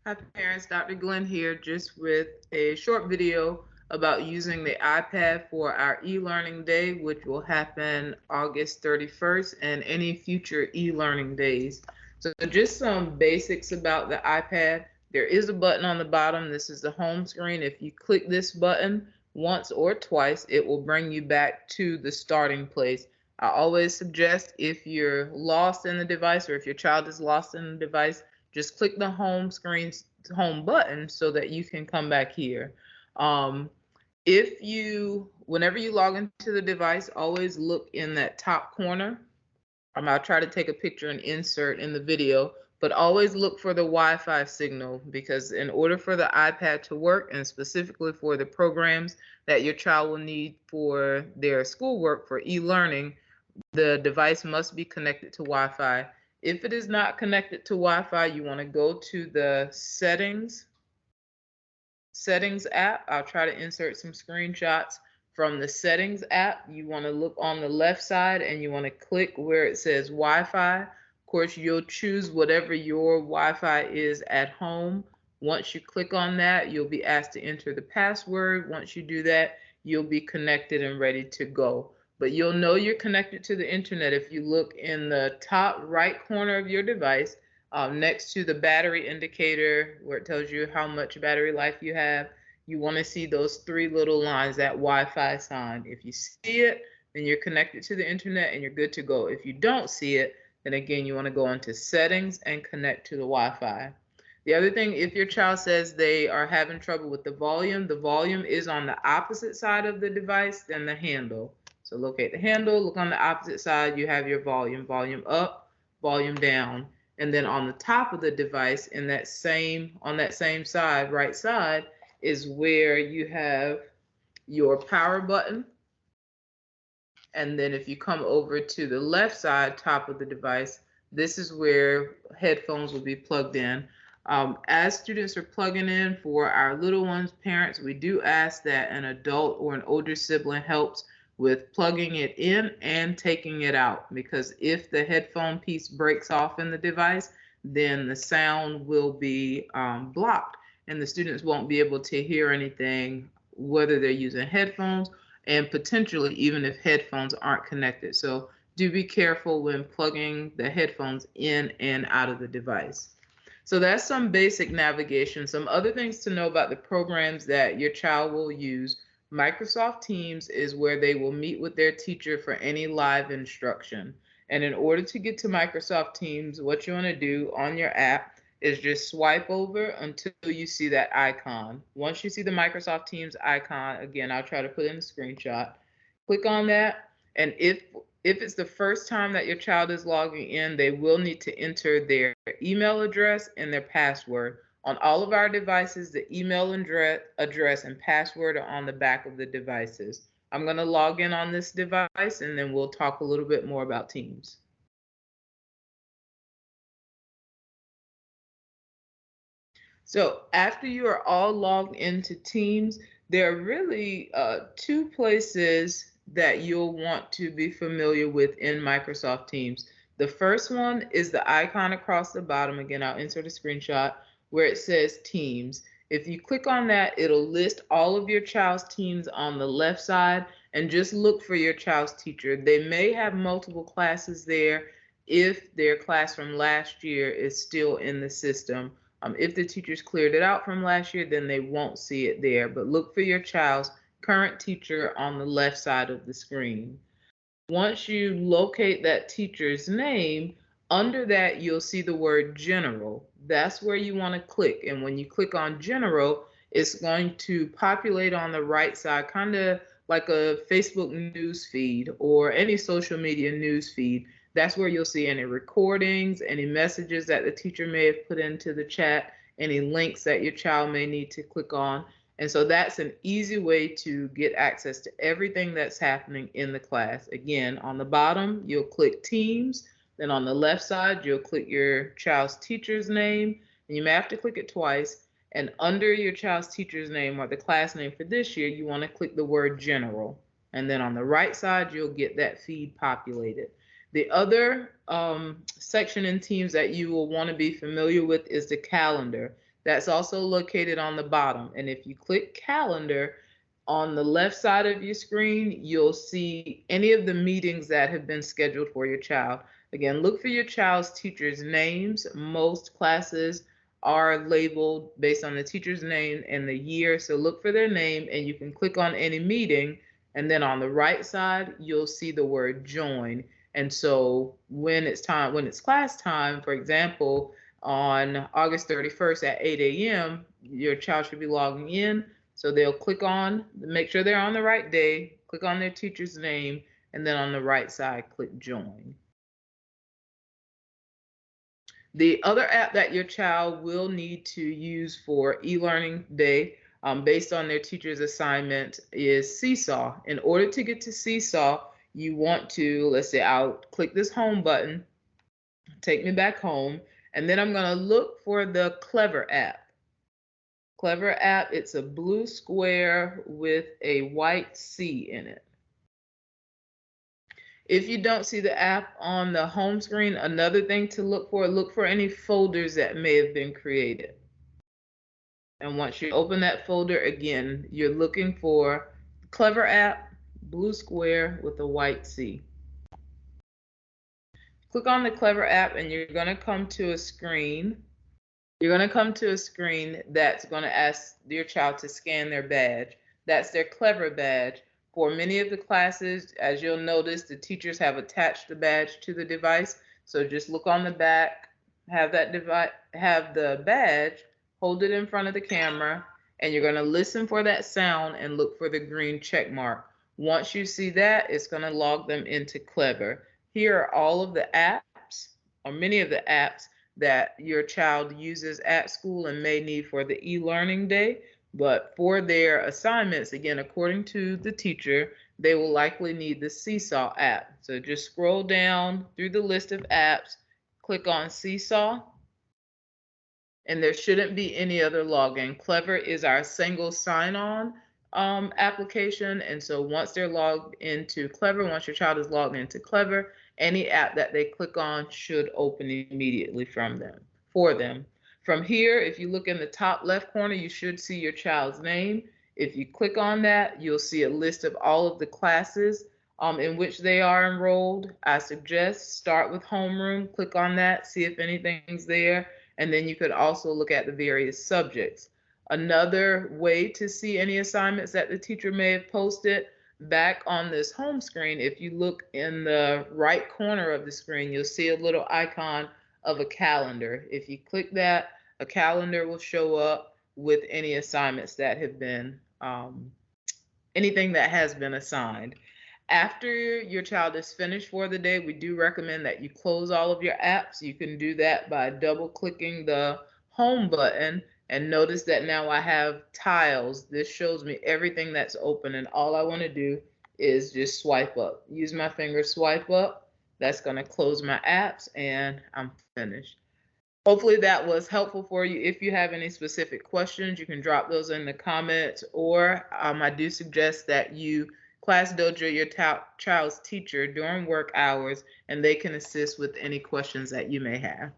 Hi parents, Dr. Glenn here just with a short video about using the iPad for our e-learning day, which will happen August 31st and any future e-learning days. So just some basics about the iPad. There is a button on the bottom. This is the home screen. If you click this button once or twice, it will bring you back to the starting place. I always suggest if you're lost in the device or if your child is lost in the device, just click the home screen home button so that you can come back here. Um, whenever you log into the device, always look in that top corner. I'll try to take a picture and insert in the video, but always look for the Wi-Fi signal because in order for the iPad to work, and specifically for the programs that your child will need for their schoolwork for e-learning, the device must be connected to Wi-Fi. If it is not connected to Wi-Fi, you want to go to the settings app. I'll try to insert some screenshots from the settings app. You want to look on the left side and you want to click where it says Wi-Fi. Of course, you'll choose whatever your Wi-Fi is at home. Once you click on that, you'll be asked to enter the password. Once you do that, you'll be connected and ready to go. But you'll know you're connected to the internet if you look in the top right corner of your device, next to the battery indicator where it tells you how much battery life you have. You want to see those three little lines, that Wi-Fi sign. If you see it, then you're connected to the internet and you're good to go. If you don't see it, then again, you want to go into settings and connect to the Wi-Fi. The other thing, if your child says they are having trouble with the volume is on the opposite side of the device than the handle. So locate the handle, look on the opposite side, you have your volume up, volume down. And then on the top of the device on that same side, right side, is where you have your power button. And then if you come over to the left side, top of the device, this is where headphones will be plugged in. As students are plugging in for our little ones, parents, we do ask that an adult or an older sibling helps with plugging it in and taking it out, because if the headphone piece breaks off in the device, then the sound will be blocked and the students won't be able to hear anything, whether they're using headphones and potentially even if headphones aren't connected. So do be careful when plugging the headphones in and out of the device. So that's some basic navigation. Some other things to know about the programs that your child will use. Microsoft Teams is where they will meet with their teacher for any live instruction. And in order to get to Microsoft Teams, what you want to do on your app is just swipe over until you see that icon. Once you see the Microsoft Teams icon, again, I'll try to put in a screenshot. Click on that, and if it's the first time that your child is logging in, they will need to enter their email address and their password. On all of our devices, the email address and password are on the back of the devices. I'm going to log in on this device and then we'll talk a little bit more about Teams. So after you are all logged into Teams, there are really two places that you'll want to be familiar with in Microsoft Teams. The first one is the icon across the bottom. Again, I'll insert a screenshot where it says Teams. If you click on that, it'll list all of your child's teams on the left side, and just look for your child's teacher. They may have multiple classes there if their class from last year is still in the system. If the teachers cleared it out from last year, then they won't see it there. But look for your child's current teacher on the left side of the screen. Once you locate that teacher's name, under that you'll see the word General. That's where you want to click. And when you click on General, it's going to populate on the right side, kind of like a Facebook news feed or any social media news feed. That's where you'll see any recordings, any messages that the teacher may have put into the chat, any links that your child may need to click on. And so that's an easy way to get access to everything that's happening in the class. Again, on the bottom, you'll click Teams. Then on the left side, you'll click your child's teacher's name, and you may have to click it twice. And under your child's teacher's name or the class name for this year, you want to click the word General. And then on the right side, you'll get that feed populated. The other section in Teams that you will want to be familiar with is the calendar. That's also located on the bottom. And if you click calendar, on the left side of your screen, you'll see any of the meetings that have been scheduled for your child. Again, look for your child's teachers' names. Most classes are labeled based on the teacher's name and the year. So look for their name and you can click on any meeting. And then on the right side, you'll see the word join. And so when it's class time, for example, on August 31st at 8 a.m., your child should be logging in. So they'll make sure they're on the right day, click on their teacher's name, and then on the right side, click join. The other app that your child will need to use for e-learning day based on their teacher's assignment is Seesaw. In order to get to Seesaw, you want to, let's say I'll click this home button, take me back home, and then I'm going to look for the Clever app. Clever app, it's a blue square with a white C in it. If you don't see the app on the home screen, another thing to look for any folders that may have been created. And once you open that folder again, you're looking for Clever app, blue square with a white C. Click on the Clever app and you're going to come to a screen. You're going to come to a screen that's going to ask your child to scan their badge. That's their Clever badge. For many of the classes, as you'll notice, the teachers have attached the badge to the device. So just look on the back, have the badge, hold it in front of the camera, and you're going to listen for that sound and look for the green check mark. Once you see that, it's going to log them into Clever. Here are all of the apps, or many of the apps, that your child uses at school and may need for the e-learning day. But for their assignments, again, according to the teacher, they will likely need the Seesaw app. So just scroll down through the list of apps, click on Seesaw, and there shouldn't be any other login. Clever is our single sign-on application, and so once they're logged into Clever, once your child is logged into Clever, any app that they click on should open immediately for them. From here, if you look in the top left corner, you should see your child's name. If you click on that, you'll see a list of all of the classes in which they are enrolled. I suggest start with homeroom, click on that, see if anything's there, and then you could also look at the various subjects. Another way to see any assignments that the teacher may have posted, back on this home screen, if you look in the right corner of the screen, you'll see a little icon of a calendar. If you click that, a calendar will show up with any assignments that have been, anything that has been assigned. After your child is finished for the day, we do recommend that you close all of your apps. You can do that by double clicking the home button, and notice that now I have tiles. This shows me everything that's open, and all I want to do is just swipe up. Use my finger, swipe up. That's going to close my apps, and I'm finished. Hopefully that was helpful for you. If you have any specific questions, you can drop those in the comments, or I do suggest that you Class Dojo your child's teacher during work hours, and they can assist with any questions that you may have.